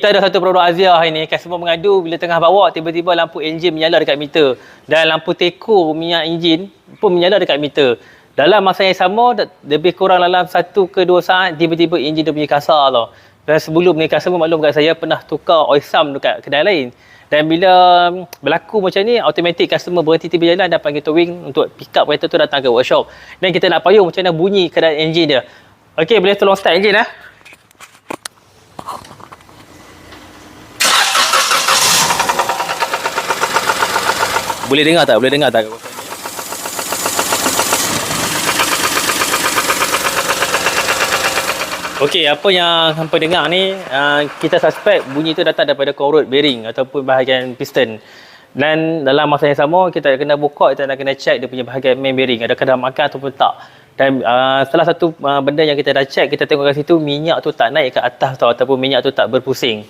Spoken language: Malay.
kita ada satu produk Azia hari ni. Customer mengadu bila tengah bawa tiba-tiba lampu enjin menyala dekat meter. Dan lampu teko minyak enjin pun menyala dekat meter. Dalam masa yang sama, lebih kurang dalam 1 ke 2 saat, tiba-tiba enjin dia bunyi kasar tau. Dan sebelum ni customer maklum kat saya pernah tukar oil sum dekat kedai lain. Dan bila berlaku macam ni, automatik customer berhenti tepi jalan dan panggil towing untuk pick up kereta tu datang ke workshop. Dan kita nak payung macam mana bunyi keadaan enjin dia. Okey, boleh tolong start enjin Boleh dengar tak? Okey, apa yang hampa dengar ni, kita suspect bunyi tu datang daripada coil rod bearing ataupun bahagian piston. Dan dalam masa yang sama, kita kena buka, kita nak kena check dia punya bahagian main bearing, adakah dah makan ataupun tak. Dan salah satu benda yang kita dah check, kita tengok kat situ minyak tu tak naik ke atas tau, ataupun minyak tu tak berpusing.